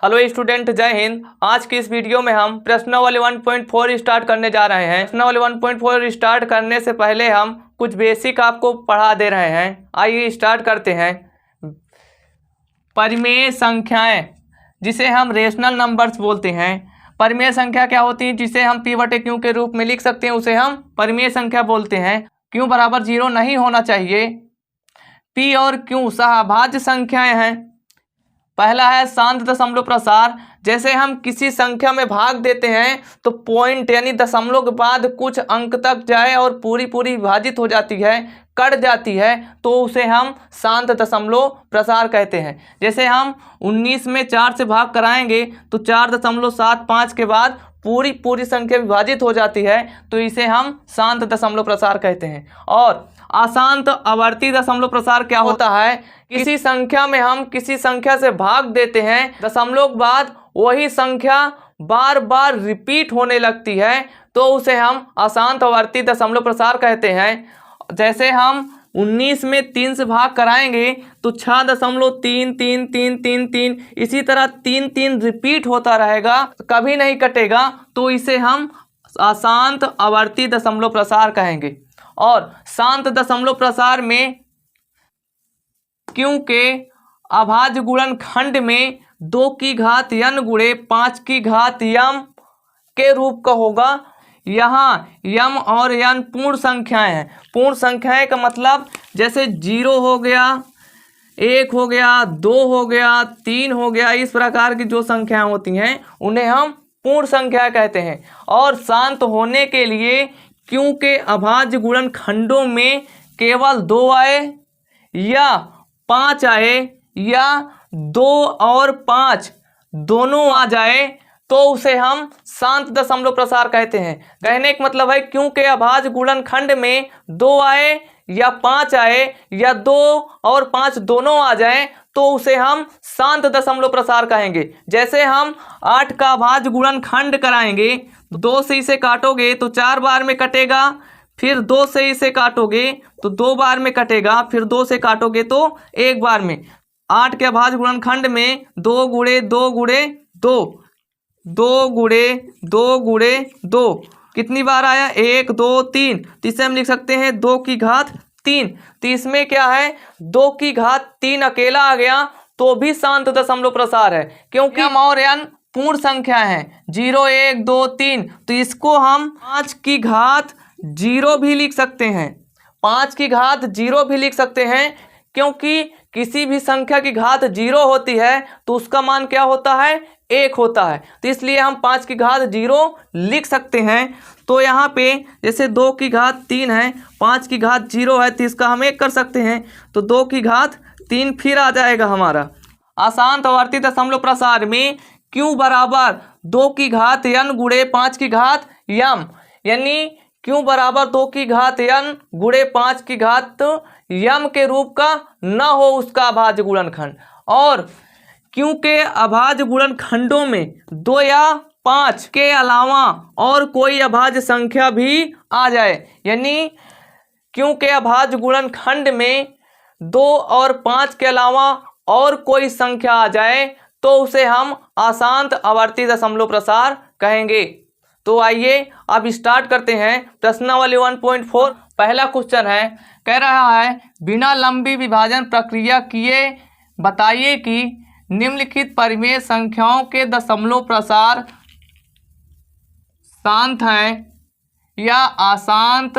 Hello student, जय हिंद। आज की इस वीडियो में हम प्रश्नावली 1.4 स्टार्ट करने जा रहे हैं। प्रश्नावली 1.4 स्टार्ट करने से पहले हम कुछ बेसिक आपको पढ़ा दे रहे हैं। आइए स्टार्ट करते हैं। परिमेय संख्याएं, जिसे हम रेशनल नंबर्स बोलते हैं। परिमेय संख्या क्या होती है? जिसे हम P/Q के रूप में लिख सकते हैं, उसे हम परिमेय संख्या बोलते हैं। Q बराबर 0 नहीं होना चाहिए। P और Q सहभाज्य संख्याएं हैं। पहला है शांत दशमलव प्रसार। जैसे हम किसी संख्या में भाग देते हैं तो पॉइंट यानी दशमलव के बाद कुछ अंक तक जाए और पूरी विभाजित हो जाती है, कट जाती है, तो उसे हम शांत दशमलव प्रसार कहते हैं। जैसे हम 19 में 4 से भाग कराएंगे तो 4.75 के बाद पूरी संख्या विभाजित हो जाती है, तो इसे हम शांत दशमलव प्रसार कहते हैं। और अशांत आवर्ती दशमलव प्रसार क्या होता है? किसी संख्या में हम किसी संख्या से भाग देते हैं, दशमलव के बाद वही संख्या बार बार रिपीट होने लगती है, तो उसे हम अशांत आवर्ती दशमलव प्रसार कहते हैं। जैसे हम 19 में 3 से भाग कराएंगे तो 6.333333 इसी तरह 3 रिपीट होता रहेगा, कभी नहीं कटेगा, तो इसे हम अशांत आवर्ती दशमलव प्रसार कहेंगे। और शांत दशमलव प्रसार में Q के अभाज्य गुणनखंड में 2 की घात n गुणे 5 की घात m के रूप का होगा। यहाँ m और n पूर्ण संख्याएं हैं। पूर्ण संख्याएं का मतलब जैसे 0 हो गया, 1 हो गया, 2 हो गया, 3 हो गया, इस प्रकार की जो संख्याएं होती हैं उन्हें हम पूर्ण संख्या कहते हैं। और शांत होने के लिए Q के अभाज्य गुणनखंडों में केवल 2 आए या 5 आए या 2 और 5 दोनों आ जाए, तो उसे हम शांत दशमलव प्रसार कहते हैं। कहने का मतलब है Q के अभाज्य गुणनखंड में 2 आए या 5 आए या 2 और 5 दोनों आ जाए, तो उसे हम शांत दशमलव प्रसार कहेंगे। जैसे हम 8 का अभाज्य गुणनखंड कराएंगे, 2 से इसे काटोगे तो 4 बार में कटेगा, फिर 2 से इसे काटोगे तो 2 बार में कटेगा, फिर 2 से काटोगे तो 1 बार में। 8 के अभाज्य गुणनखंड में 2 गुणे 2 गुणे 2, 2 गुणे 2 गुणे 2 कितनी बार आया? 1 2 3। तो इसे हम लिख सकते हैं 2 की घात 3। तो इसमें क्या है? 2 की घात 3 अकेला आ गया तो भी शांत दशमलव प्रसार है, क्योंकि m और n पूर्ण संख्या है, 0 1 2 3। तो इसको हम 5 की घात 0 भी लिख सकते हैं, 5 की घात 0 भी लिख सकते हैं, क्योंकि किसी भी संख्या की घात 0 होती है तो उसका मान क्या होता है? 1 होता है। तो इसलिए हम 5 की घात 0 लिख सकते हैं। तो यहाँ पे जैसे 2 की घात 3 है, 5 की घात 0 है, तो इसका हम 1 कर सकते हैं, तो 2 की घात 3 फिर आ जाएगा हमारा। अशांत आवर्ती दशमलव प्रसार में Q बराबर 2 की घात n गुणे 5 की घात m, यानी Q बराबर 2 की घात n गुणे 5 की घात m के रूप का न हो उसका अभाज्य गुणनखंड। और Q के अभाज्य गुणनखंडों में 2 या 5 के अलावा और कोई अभाज्य संख्या भी आ जाए, यानी Q के अभाज्य गुणनखंड में 2 और 5 के अलावा और कोई संख्या आ जाए, तो उसे हम अशांत आवर्ती दशमलव प्रसार कहेंगे। तो आइए अब स्टार्ट करते हैं प्रश्नावली 1.4। पहला क्वेश्चन है, कह रहा है बिना लंबी विभाजन प्रक्रिया किए बताइए कि निम्नलिखित परिमेय संख्याओं के दशमलव प्रसार शांत है या अशांत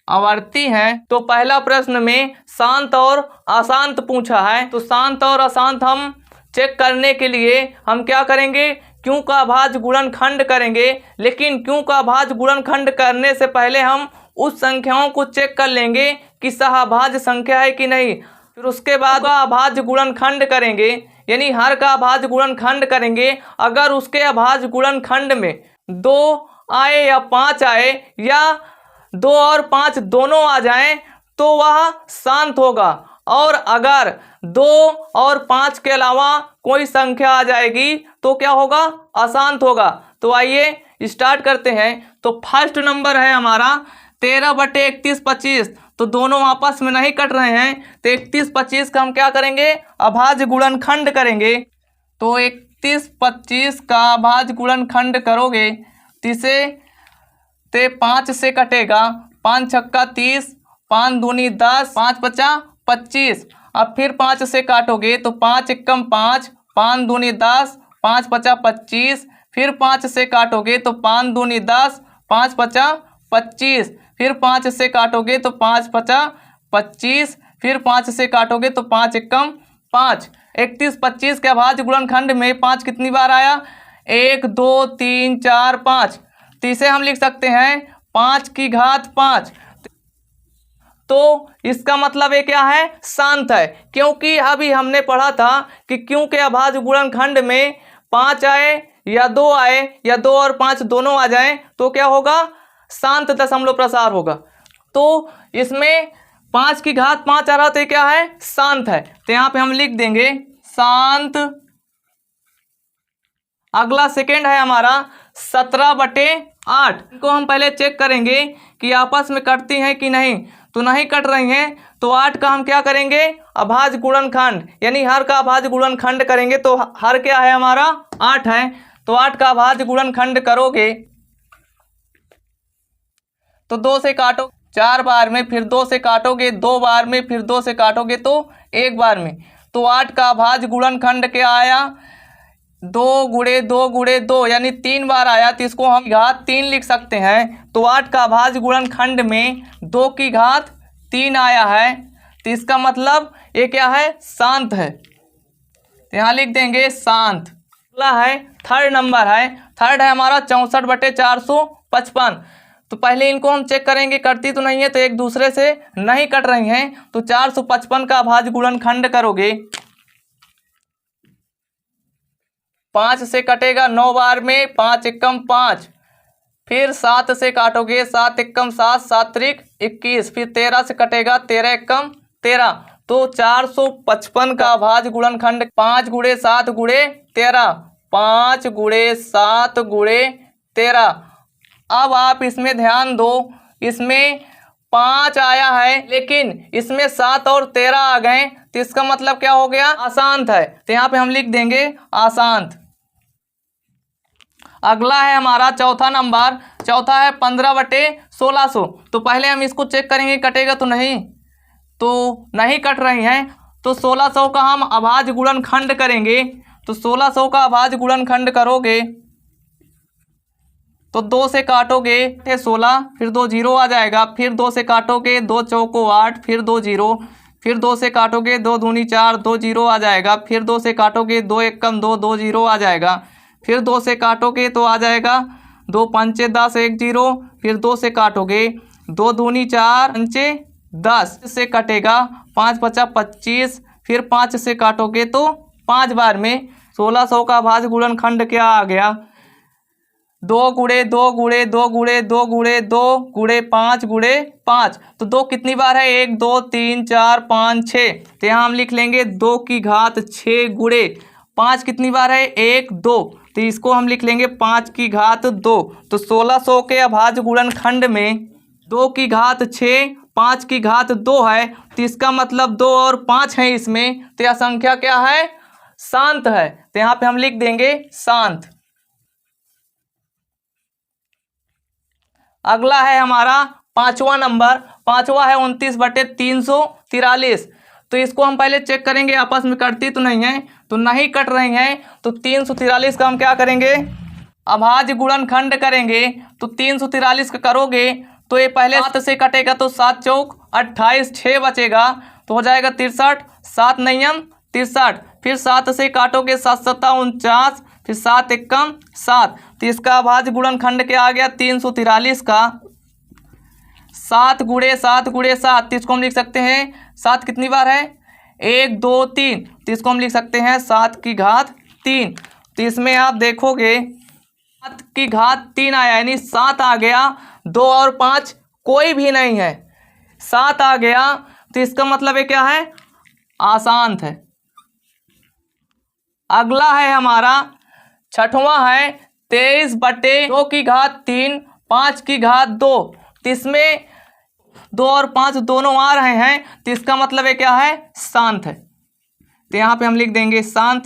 आवर्ती है। तो पहला प्रश्न में शांत और अशांत पूछा है, तो शांत और अशांत हम चेक करने के लिए हम क्या करेंगे? Q का अभाज्य गुणनखंड करेंगे। लेकिन Q का अभाज्य गुणनखंड करने से पहले हम उस संख्याओं को चेक कर लेंगे कि सहअभाज्य संख्या है कि नहीं। फिर उसके बाद का अभाज्य गुणनखंड करेंगे, यानी हर का अभाज्य गुणनखंड करेंगे। अगर उसके अभाज्य गुणनखंड में 2 आए या 5 आए या 2 और 5 दोनों आ जाएं, तो वह शांत होगा। और अगर 2 और 5 के अलावा कोई संख्या आ जाएगी तो क्या होगा? अशांत होगा। तो आइए स्टार्ट करते हैं। तो फर्स्ट नंबर है हमारा 13/31/25, तो दोनों आपस में नहीं कट रहे हैं, तो 31/25 का हम क्या करेंगे? अभाज्य गुणनखंड करेंगे। तो 31 का भाज्य गुणनखंड करोगे तो इसे 5 से कटेगा, 5 छक्का 30, 5 दूनी 10, 5 पचा 25। अब फिर 5 से काटोगे तो 5 एकम 5, 5 दूनी 10, 5 पचा 25। फिर 5 से काटोगे तो 5 दूनी 10, 5 पचा 25। फिर 5 से काटोगे तो 5 पचा 25। फिर 5 से काटोगे तो 5 एकम 5। 31 25 के अभाज्य गुणनखंड में 5 कितनी बार आया? 1 2 3 4 5। तो इसे हम लिख सकते हैं 5 की घात 5। तो इसका मतलब ये क्या है? शांत है, क्योंकि अभी हमने पढ़ा था कि क्योंकि अभाज्य गुणनखंड में 5 आए या 2 आए या 2 और 5 दोनों आ जाएं तो क्या होगा? शांत दशमलव प्रसार होगा। तो इसमें 5 की घात 5 आ रहा तो ये क्या है? शांत है। तो यहाँ पे हम लिख देंगे शांत। अगला सेकेंड है हमारा 17/8। इनको हम पहले चेक करेंगे कि आपस में कटती हैं कि नहीं। तो नहीं कट रही हैं तो 8 का हम क्या करेंगे? अभाज्य गुणनखंड, यानी हर का अभाज्य गुणनखंड करेंगे। तो हर क्या है हमारा? 8 है। तो 8 का अभाज्य गुणनखंड करोगे तो 2 से काटो 4 बार में, फिर 2 से काटोगे 2 बार में, फिर 2 से काटोगे तो 1 बार में। तो 8 का अभाज्य गुणनखंड क्या आया? 2 गुणे 2 गुणे 2, यानी 3 बार आया। तो इसको हम घात 3 लिख सकते हैं। तो 8 का अभाज्य गुणनखंड में 2 की घात 3 आया है। तो इसका मतलब ये क्या है? शांत है। तो यहाँ लिख देंगे शांत। अगला है थर्ड नंबर है। थर्ड है हमारा 64/455। तो पहले इनको हम चेक करेंगे कटती तो नहीं है, तो एक दूसरे से नहीं कट रही हैं। तो 455 का अभाज्य गुणनखंड करोगे 5 से कटेगा 9 बार में, 5 एकम 5। फिर 7 से काटोगे 7 एकम 7, 7 त्रिक 21। फिर 13 से कटेगा 13 एकम 13। तो 455 का अभाज्य गुणनखंड 5 गुणे 7 गुणे 13, 5 गुणे 7 गुणे 13। अब आप इसमें ध्यान दो, इसमें 5 आया है लेकिन इसमें 7 और 13 आ गए। तो इसका मतलब क्या हो गया? अशांत है। तो यहाँ पे हम लिख देंगे अशांत। अगला है हमारा चौथा नंबर। चौथा है 15/1600। तो पहले हम इसको चेक करेंगे कटेगा तो नहीं। तो नहीं कट रही हैं। तो 1600 का हम अभाज्य गुणनखंड करेंगे। तो 1600 का अभाज्य गुणनखंड करोगे तो 2 से काटोगे 16, फिर 2 जीरो आ जाएगा। फिर 2 से काटोगे 2 चौको 8, फिर 2 जीरो। फिर 2 से काटोगे 2 दूनी 4, 2 जीरो आ जाएगा। फिर 2 से काटोगे 2 एकम 2, 2 जीरो आ जाएगा। फिर 2 से काटोगे तो आ जाएगा 2 पंचे 10, 1 जीरो। फिर 2 से काटोगे 2 दूनी 4, पंचे 10 से कटेगा 5 पचा 25। फिर 5 से काटोगे तो 5 बार में। 1600 का अभाज्य गुणनखंड क्या आ गया? 2 गुणे 2 गुणे 2 गुणे 2 गुणे 2 गुणे 5 गुणे 5। तो 2 कितनी बार है? 1 2 3 4 5 6। तो यहाँ हम लिख लेंगे 2 की घात 6 गुणे 5 कितनी बार है? 1 2। तो इसको हम लिख लेंगे 5 की घात 2। तो 1600 के अभाज्य गुणनखंड में 2 की घात 6, 5 की घात 2 है। तो इसका मतलब 2 और 5 है इसमें। तो यह संख्या क्या है? शांत है। तो यहाँ पे हम लिख देंगे शांत। अगला है हमारा पांचवा नंबर। पांचवा है 29/343। तो इसको हम पहले चेक करेंगे आपस में कटती तो नहीं है। तो नहीं कट रही हैं। तो 343 का हम क्या करेंगे? अभाज्य गुणनखंड करेंगे। तो 343 का करोगे तो ये पहले 7 से कटेगा तो 7 चौक 28, 6 बचेगा तो हो जाएगा 63, 7 नियम 63। फिर 7 से काटोगे 7 सत्ता 49, फिर 7 एकम 7। तो इसका अभाज्य गुणनखंड क्या आ गया? 343 का 7 गुणे 7 गुणे 7। तो इसको हम लिख सकते हैं 7 कितनी बार है? 1 2 3। तो इसको हम लिख सकते हैं 7 की घात 3। तो इसमें आप देखोगे 7 की घात 3 आया, यानी 7 आ गया। 2 और 5 कोई भी नहीं है, 7 आ गया। तो इसका मतलब ये क्या है? अशांत है। अगला है हमारा छठवां है 23/2 की घात 3, 5 की घात 2। तो इसमें 2 और 5 दोनों आ रहे हैं। तो इसका मतलब ये क्या है? शांत है। तो यहाँ पे हम लिख देंगे शांत।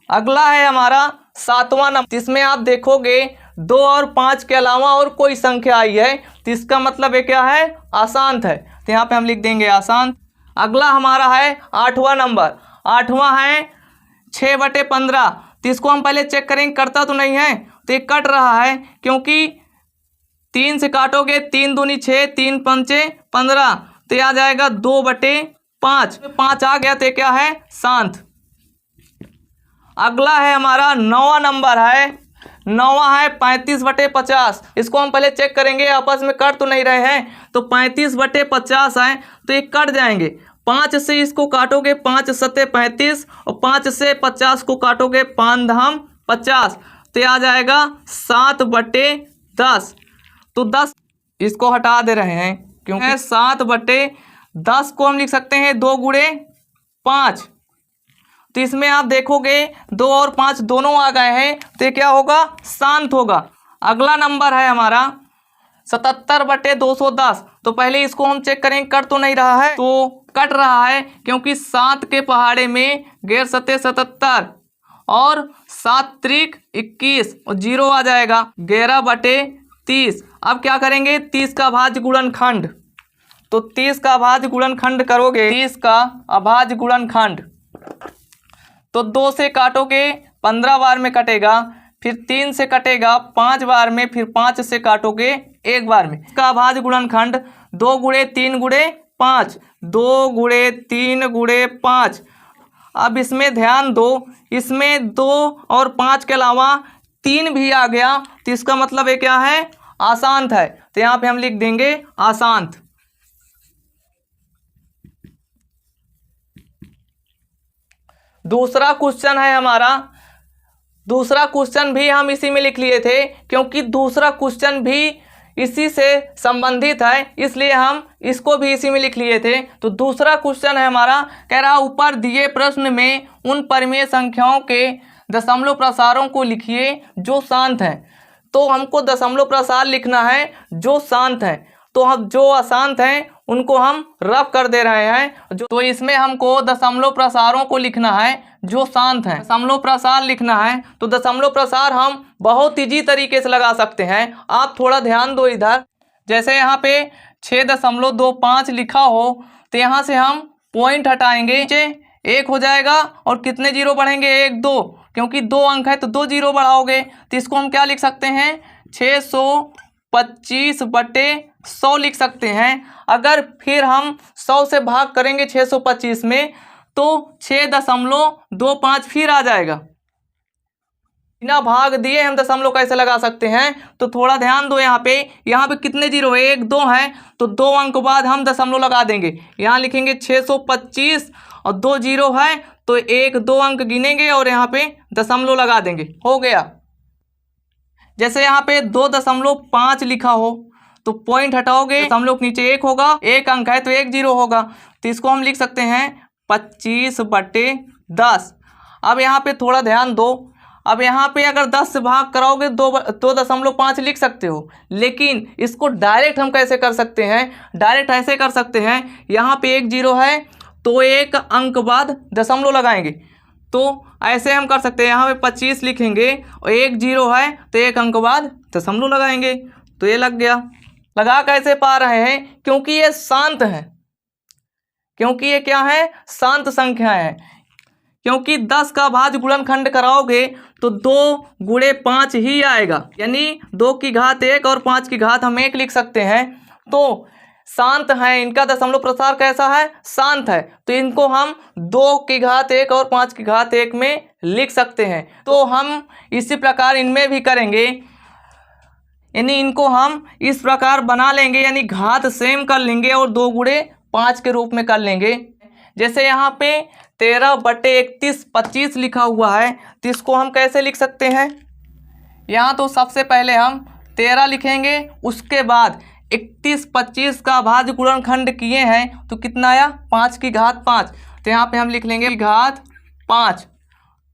अगला है हमारा 7वां नंबर। इसमें आप देखोगे 2 और 5 के अलावा और कोई संख्या आई है तो इसका मतलब ये क्या है, अशांत है। तो यहाँ पे हम लिख देंगे अशांत। अगला हमारा है 8वां नंबर। 8वां है 6/15। तो इसको हम पहले चेक करेंगे करता तो नहीं है, तो ये कट रहा है क्योंकि 3 से काटोगे 3 दूनी 6, 3 पंचे 15, तो ये आ जाएगा 2/5। 5 आ गया तो ये क्या है, शांत। अगला है हमारा 9वां नंबर है। 9वां है 35/50। इसको हम पहले चेक करेंगे आपस में कट तो नहीं रहे हैं, तो 35/50 है तो ये कट जाएंगे। 5 से इसको काटोगे 5 सत्ते 35 और 5 से 50 को काटोगे 5 धाम 50, तो ये आ जाएगा 7/10। तो 10 इसको हटा दे रहे हैं क्योंकि 7/10 को हम लिख सकते हैं 2 गुणे 5। तो इसमें आप देखोगे 2 और 5 दोनों आ गए हैं तो ये क्या होगा, शांत होगा। अगला नंबर है हमारा 77/210। तो पहले इसको हम चेक करेंगे कट तो नहीं रहा है, तो कट रहा है क्योंकि 7 के पहाड़े में 11 सत्ते 77 और 7 त्रिक 21 और 0 आ जाएगा 11/30। अब क्या करेंगे, 30 का अभाज्य गुणनखंड। तो 30 का अभाज्य गुणनखंड करोगे, 30 का अभाज्य गुणनखंड तो 2 से काटोगे 15 बार में कटेगा, फिर 3 से कटेगा 5 बार में, फिर 5 से काटोगे 1 बार में। इसका अभाज्य गुणनखंड 2 गुणे 3 गुणे 5, 2 गुणे 3 गुणे 5। अब इसमें ध्यान दो, इसमें 2 और 5 के अलावा 3 भी आ गया तो इसका मतलब ये क्या है, अशांत है। तो यहाँ पे हम लिख देंगे अशांत। दूसरा क्वेश्चन है हमारा। दूसरा क्वेश्चन भी हम इसी में लिख लिए थे क्योंकि दूसरा क्वेश्चन भी इसी से संबंधित है, इसलिए हम इसको भी इसी में लिख लिए थे। तो दूसरा क्वेश्चन है हमारा, कह रहा ऊपर दिए प्रश्न में उन परिमेय संख्याओं के दशमलव प्रसारों को लिखिए जो शांत हैं। तो हमको दशमलव प्रसार लिखना है जो शांत हैं, तो हम जो अशांत हैं उनको हम रफ कर दे रहे हैं। तो इसमें हमको दशमलव प्रसारों को लिखना है जो शांत हैं। दशमलव प्रसार लिखना है तो दशमलव प्रसार हम बहुत ईजी तरीके से लगा सकते हैं। आप थोड़ा ध्यान दो इधर, जैसे यहाँ पे 6.25 लिखा हो तो यहाँ से हम पॉइंट हटाएंगे, नीचे 1 हो जाएगा और कितने जीरो बढ़ेंगे, 1 2, क्योंकि 2 अंक है तो 2 जीरो बढ़ाओगे तो इसको हम क्या लिख सकते हैं, 625/100 लिख सकते हैं। अगर फिर हम 100 से भाग करेंगे 625 में तो 6.25 फिर आ जाएगा। बिना भाग दिए हम दशमलव कैसे लगा सकते हैं, तो थोड़ा ध्यान दो। यहाँ पे कितने जीरो है, 1 2 है तो 2 अंक बाद हम दशमलव लगा देंगे। यहाँ लिखेंगे 625 और 2 जीरो है तो 1 2 अंक गिनेंगे और यहाँ पे दशमलव लगा देंगे, हो गया। जैसे यहाँ पे 2.5 लिखा हो तो पॉइंट हटाओगे, दशमलव के नीचे 1 होगा, 1 अंक है तो 1 जीरो होगा, तो इसको हम लिख सकते हैं 25/10। अब यहाँ पे थोड़ा ध्यान दो, अब यहाँ पे अगर 10 से भाग कराओगे 2.5 लिख सकते हो, लेकिन इसको डायरेक्ट हम कैसे कर सकते हैं, डायरेक्ट ऐसे कर सकते हैं, यहाँ पे 1 जीरो है तो 1 अंक बाद दशमलव लगाएंगे, तो ऐसे हम कर सकते हैं। यहाँ पे 25 लिखेंगे और 1 जीरो है तो 1 अंक बाद दशमलव लगाएंगे, तो ये लग गया। लगा कैसे पा रहे हैं, क्योंकि ये शांत है, क्योंकि ये क्या है, शांत संख्या है। क्योंकि 10 का भाज्य गुणनखंड कराओगे तो 2 गुणे 5 ही आएगा, यानी 2 की घात 1 और 5 की घात हम 1 लिख सकते हैं। तो शांत है, इनका दशमलव प्रसार कैसा है, शांत है, तो इनको हम 2 की घात 1 और 5 की घात 1 में लिख सकते हैं। तो हम इसी प्रकार इनमें भी करेंगे, यानी इनको हम इस प्रकार बना लेंगे, यानी घात सेम कर लेंगे और 2 गुणे 5 के रूप में कर लेंगे। जैसे यहाँ पे 13/31 25 लिखा हुआ है तो इसको हम कैसे लिख सकते हैं, यहाँ तो सबसे पहले हम 13 लिखेंगे, उसके बाद 31 25 का भाज्य गुणनखंड किए हैं तो कितना आया, 5 की घात 5, तो यहाँ पे हम लिख लेंगे घात 5।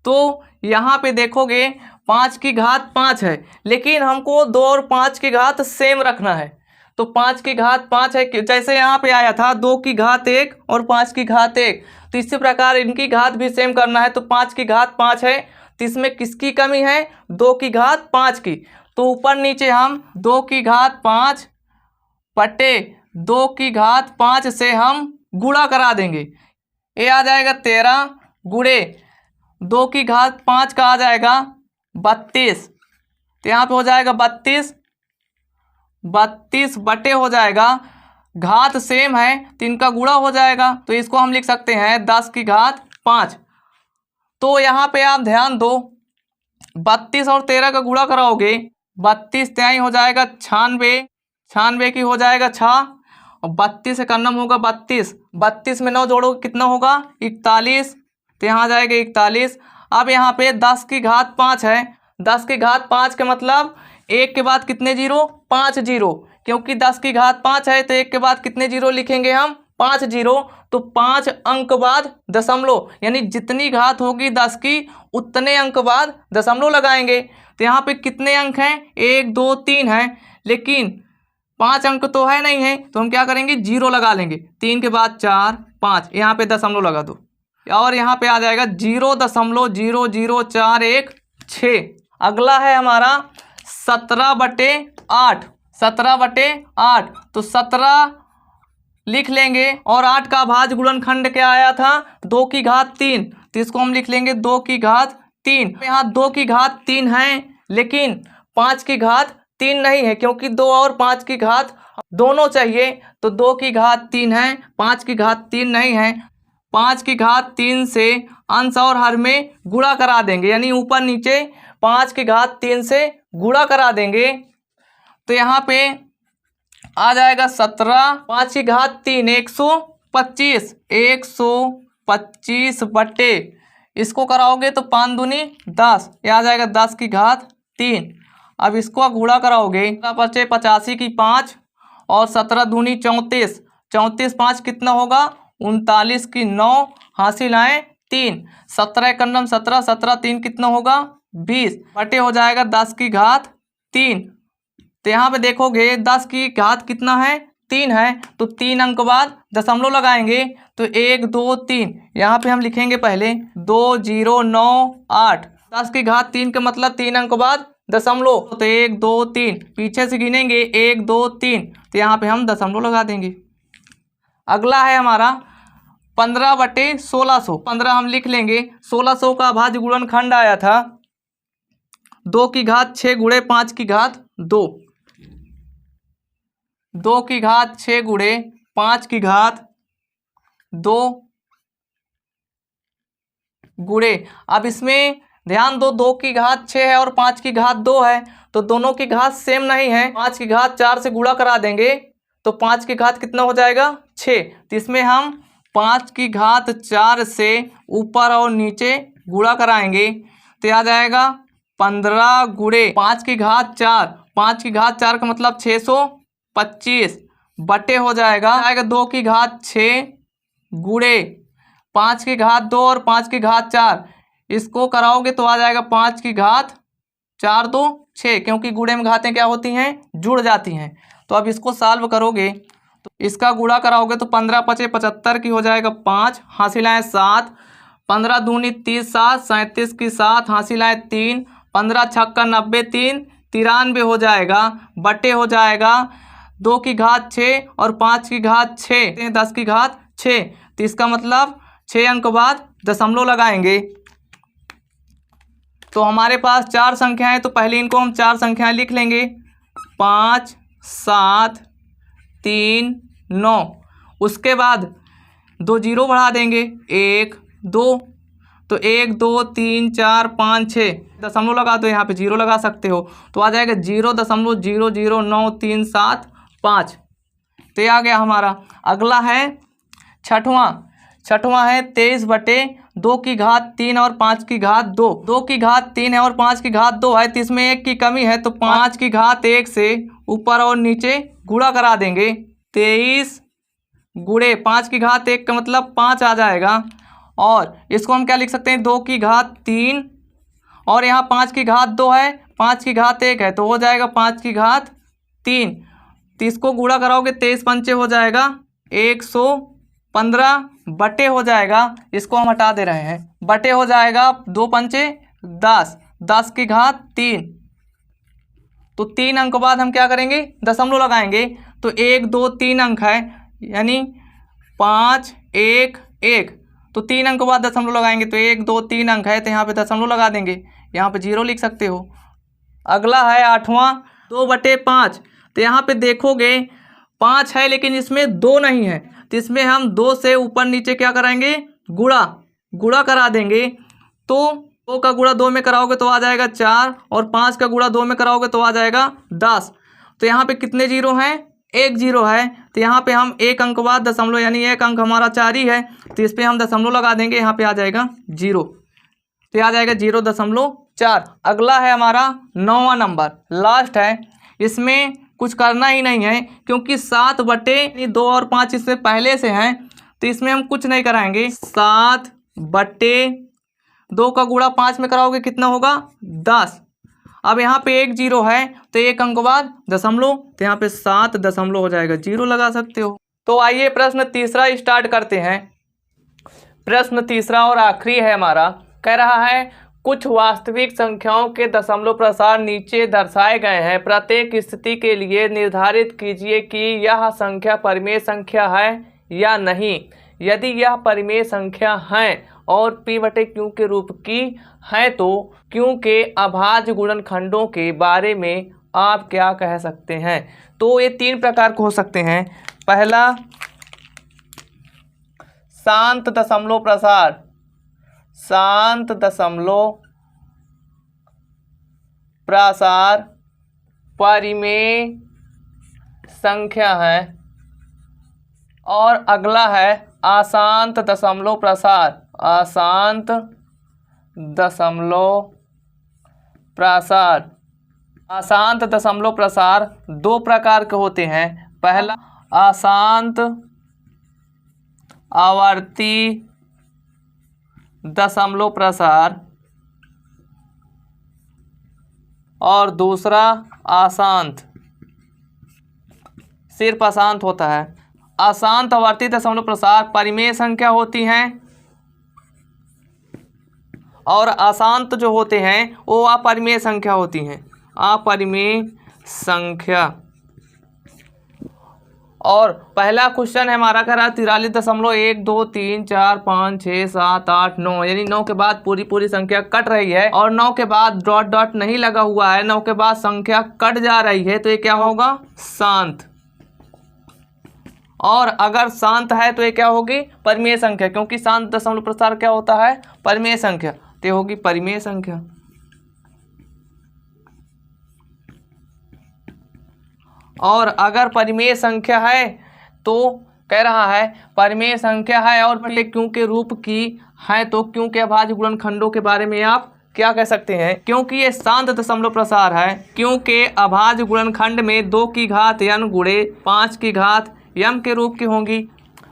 तो यहाँ पे देखोगे 5 की घात 5 है, लेकिन हमको 2 और 5 की घात सेम रखना है, तो 5 की घात 5 है, जैसे यहाँ पे आया था 2 की घात 1 और 5 की घात 1, तो इसी प्रकार इनकी घात भी सेम करना है। तो 5 की घात 5 है तो इसमें किसकी कमी है? 2 की घात 5 की। तो ऊपर नीचे हम 2 की घात 5 बटे 2 की घात 5 से हम गुणा करा देंगे। ये आ जाएगा 13 गुणे 2 की घात 5 का आ जाएगा 32। तो यहाँ पे हो जाएगा 32 बटे हो जाएगा, घात सेम है तो इनका गुणा हो जाएगा। तो इसको हम लिख सकते हैं 10 की घात 5। तो यहाँ पे आप ध्यान दो, 32 और 13 का गुणा कराओगे, 32 त्याई हो जाएगा 96, 96 की हो जाएगा 6 और 32 से कर्नम होगा 32 में 9 जोड़ोगे कितना होगा? 41। तो यहाँ जाएगा 41। अब यहाँ पे 10 की घात 5 है, 10 की घात 5 का मतलब 1 के बाद कितने जीरो? 5 जीरो, क्योंकि 10 की घात 5 है तो 1 के बाद कितने जीरो लिखेंगे हम? 5 जीरो। तो 5 अंक बाद दशमलव, यानी जितनी घात होगी 10 की उतने अंक बाद दशमलव लगाएंगे। तो यहाँ पे कितने अंक हैं? 1 2 3 हैं, लेकिन 5 अंक तो है नहीं है, तो हम क्या करेंगे? जीरो लगा लेंगे। 3 के बाद 4 5, यहाँ पे दशमलव लगा दो और यहाँ पे आ जाएगा 0.00416। अगला है हमारा 17/8, 17/8। तो 17 लिख लेंगे और 8 का भाज्य गुणनखंड क्या आया था? 2 की घात 3। तो इसको हम लिख लेंगे 2 की घात 3। यहाँ 2 की घात 3 है, लेकिन 5 की घात 3 नहीं है, क्योंकि 2 और 5 की घात दोनों चाहिए। तो 2 की घात 3 है, 5 की घात 3 नहीं है। 5 की घात 3 से अंश और हर में गुणा करा देंगे, यानी ऊपर नीचे 5 की घात 3 से गुणा करा देंगे। तो यहाँ पे आ जाएगा 17, 5 की घात 3 125, 125 बटे इसको कराओगे तो 5 दूनी 10, ये आ जाएगा 10 की घात 3। अब इसको गुणा कराओगे, 85 की 5 और 17 दूनी 34, 34 5 कितना होगा? 39 की 9, हासिल आए 3, 17 कर्नम 17, 17 3 कितना होगा? 20 बटे हो जाएगा 10 की घात 3। तो यहाँ पे देखोगे 10 की घात कितना है? 3 है, तो 3 अंक बाद दशमलव लगाएंगे। तो 1 2 3, यहाँ पे हम लिखेंगे पहले 2098। 10 की घात 3 का मतलब 3 अंक बाद दशमलव, तो 1 2 3 पीछे से गिनेंगे 1 2 3, तो यहाँ पे हम दशमलव लगा देंगे। अगला है हमारा 15/1600। 15 हम लिख लेंगे, 1600 का भाज्य गुणनखंड आया था 2 की घात 6 गुणे 5 की घात 2, 2 की घात 6 गुणे 5 की घात 2 गुणे, अब इसमें ध्यान दो, 2 की घात 6 है और 5 की घात 2 है, तो दोनों की घात सेम नहीं है। 5 की घात 4 से गुणा करा देंगे तो 5 की घात कितना हो जाएगा? 6। तो इसमें हम 5 की घात 4 से ऊपर और नीचे गुणा कराएंगे तो आ जाएगा 15 गुणे 5 की घात 4, 5 की घात 4 का मतलब 625 बटे हो जाएगा 2 की घात 6 गुणे 5 की घात 2 और 5 की घात 4, इसको कराओगे तो आ जाएगा 5 की घात 4 2 6, क्योंकि गुणे में घातें क्या होती हैं? जुड़ जाती हैं। तो अब इसको सॉल्व करोगे तो इसका गुणा कराओगे तो 15 5 75 की हो जाएगा 5, हासिल आए 7, 15 दूनी 30 7, 37 की 7, हासिल आए 3, 15 छक्का 90 3, 93 हो जाएगा बटे हो जाएगा 2 की घात 6 और 5 की घात 6, 10 की घात 6। तो इसका मतलब 6 अंक बाद दशमलव लगाएंगे। तो हमारे पास 4 संख्याएं, तो पहले इनको हम 4 संख्याएं लिख लेंगे 5 7 3 9। उसके बाद 2 जीरो बढ़ा देंगे 1 2, तो 1 2 3 4 5 6 दशमलव लगा दो, यहाँ पे जीरो लगा सकते हो तो आ जाएगा 0.00937 तो ये आ गया हमारा। अगला है छठवां है 23/2 की घात 3 और 5 की घात 2। 2 की घात 3 है और 5 की घात 2 है, तो इसमें 1 की कमी है, तो 5 की घात 1 से ऊपर और नीचे गुणा करा देंगे। 23 गुणे 5 की घात 1 का मतलब 5 आ जाएगा, और इसको हम क्या लिख सकते हैं? 2 की घात 3 और यहाँ 5 की घात 2 है, 5 की घात 1 है, तो हो जाएगा 5 की घात 3। तो इसको गुणा कराओगे 23 पंचे हो जाएगा 115 बटे हो जाएगा, इसको हम हटा दे रहे हैं, बटे हो जाएगा 2 पंचे 10, 10 की घात 3। तो 3 अंक बाद हम क्या करेंगे, दशमलव लगाएंगे। तो 1 2 3 अंक है, यानी 5 1 1। तो 3 अंक बाद दशमलव लगाएंगे, तो 1 2 3 अंक है, तो यहाँ पे दशमलव लगा देंगे, यहाँ पे 0 लिख सकते हो। अगला है 8वां, 2/5। तो यहाँ पे देखोगे 5 है लेकिन इसमें 2 नहीं है, तो इसमें हम 2 से ऊपर नीचे क्या कराएंगे, गुणा करा देंगे। तो 2 का गुणा 2 में कराओगे तो आ जाएगा 4, और 5 का गुणा 2 में कराओगे तो आ जाएगा 10। तो यहाँ पे कितने जीरो हैं, 1 जीरो है। तो यहाँ पे हम 1 अंक बाद दशमलव, यानी 1 अंक हमारा 4 ही है, तो इस पर हम दशमलव लगा देंगे, यहाँ पे आ जाएगा 0। तो आ जाएगा 0.4। अगला है हमारा 9वां नंबर, लास्ट है। इसमें कुछ करना ही नहीं है, क्योंकि 7/2 और 5 इससे पहले से हैं, तो इसमें हम कुछ नहीं कराएंगे। 7/2 का गुणा 5 में कराओगे कितना होगा, 10। अब यहाँ पे 1 जीरो है, तो 1 अंक बाद दशमलव, तो यहाँ पे 7 दशमलव हो जाएगा, 0 लगा सकते हो। तो आइए प्रश्न तीसरा स्टार्ट करते हैं। प्रश्न तीसरा और आखिरी है हमारा, कह रहा है कुछ वास्तविक संख्याओं के दशमलव प्रसार नीचे दर्शाए गए हैं। प्रत्येक स्थिति के लिए निर्धारित कीजिए कि यह संख्या परिमेय संख्या है या नहीं। यदि यह परिमेय संख्या है और p/q के रूप की है तो q के अभाज्य गुणनखंडों के बारे में आप क्या कह सकते हैं। तो ये 3 प्रकार के हो सकते हैं। पहला, शांत दशमलव प्रसार, शांत दशमलव प्रसार परिमेय संख्या है। और अगला है अशांत दशमलव प्रसार, अशांत दशमलव प्रसार। अशांत दशमलव प्रसार 2 प्रकार के होते हैं। पहला, अशांत आवर्ती दशमलव प्रसार, और दूसरा अशांत, सिर्फ अशांत होता है। अशांत आवर्ती दशमलव प्रसार परिमेय संख्या होती हैं, और अशांत जो होते हैं वो अपरिमेय संख्या होती हैं, अपरिमेय संख्या। और पहला क्वेश्चन है हमारा, कह रहा है 43.1 2 3 4 5 6 7 8 9, यानी 9 के बाद पूरी संख्या कट रही है, और 9 के बाद डॉट डॉट नहीं लगा हुआ है, 9 के बाद संख्या कट जा रही है, तो ये क्या होगा, शांत। और अगर शांत है तो ये क्या होगी, परिमेय संख्या, क्योंकि शांत दशमलव प्रसार क्या होता है, परिमेय संख्या, तो ये होगी परिमेय संख्या। और अगर परिमेय संख्या है तो कह रहा है परिमेय संख्या है और q के रूप की है, तो q के अभाज्य गुणनखंडों के बारे में आप क्या कह सकते हैं। क्योंकि ये शांत दशमलव प्रसार है, q के अभाज्य गुणनखंड में 2 की घात n गुणे 5 की घात m के रूप की होंगी।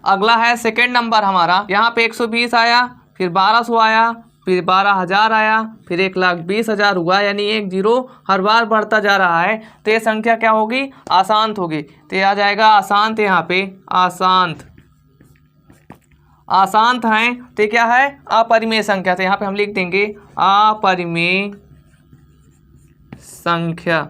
अगला है सेकेंड नंबर हमारा, यहाँ पे 120 आया, फिर 1200 आया, फिर 12,000 आया, फिर 1,20,000 हुआ, यानी 1 जीरो हर बार बढ़ता जा रहा है, तो ये संख्या क्या होगी, अशांत होगी। तो ये आ जाएगा अशांत, यहाँ पे अशांत, अशांत हैं तो क्या है, अपरिमेय संख्या। तो यहाँ पे हम लिख देंगे अपरिमेय संख्या।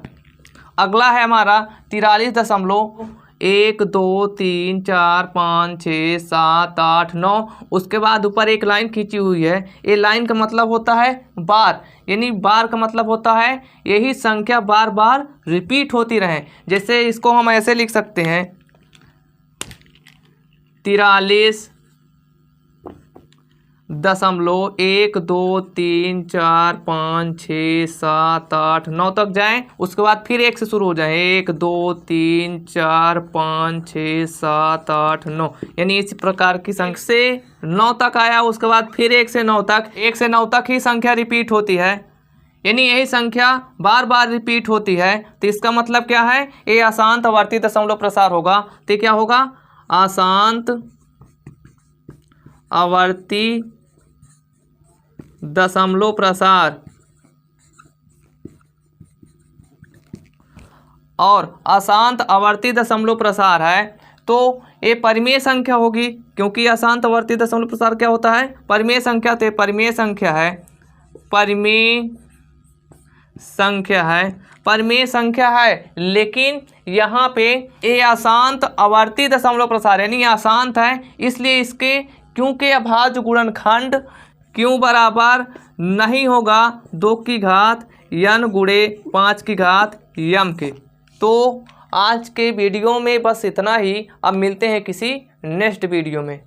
अगला है हमारा 43.1 2 3 4 5 6 7 8 9, उसके बाद ऊपर एक लाइन खींची हुई है, ये लाइन का मतलब होता है बार, यानी बार का मतलब होता है यही संख्या बार बार रिपीट होती रहे। जैसे इसको हम ऐसे लिख सकते हैं 43.1 2 3 4 5 6 7 8 9 तक जाएं, उसके बाद फिर 1 से शुरू हो जाए, 1 2 3 4 5 6 7 8 9, यानी इस प्रकार की संख्या से 9 तक आया, उसके बाद फिर 1 से 9 तक, 1 से 9 तक ही संख्या रिपीट होती है, यानी यही संख्या बार बार रिपीट होती है। तो इसका मतलब क्या है, ये अशांत आवर्ती दशमलव प्रसार होगा। तो क्या होगा, अशांत आवर्ती दशमलव प्रसार। और अशांत आवर्ती दशमलव प्रसार है तो ये परिमेय संख्या होगी, क्योंकि अशांत आवर्ती दशमलव प्रसार क्या होता है, परिमेय संख्या। तो परिमेय संख्या है, परिमेय संख्या है, परिमेय संख्या है। लेकिन यहाँ पे ये अशांत आवर्ती दशमलव प्रसार यानी अशांत है, इसलिए इसके क्योंकि अभाज्य गुणनखंड क्यों बराबर नहीं होगा 2 की घात n गुणे 5 की घात m के। तो आज के वीडियो में बस इतना ही। अब मिलते हैं किसी नेक्स्ट वीडियो में।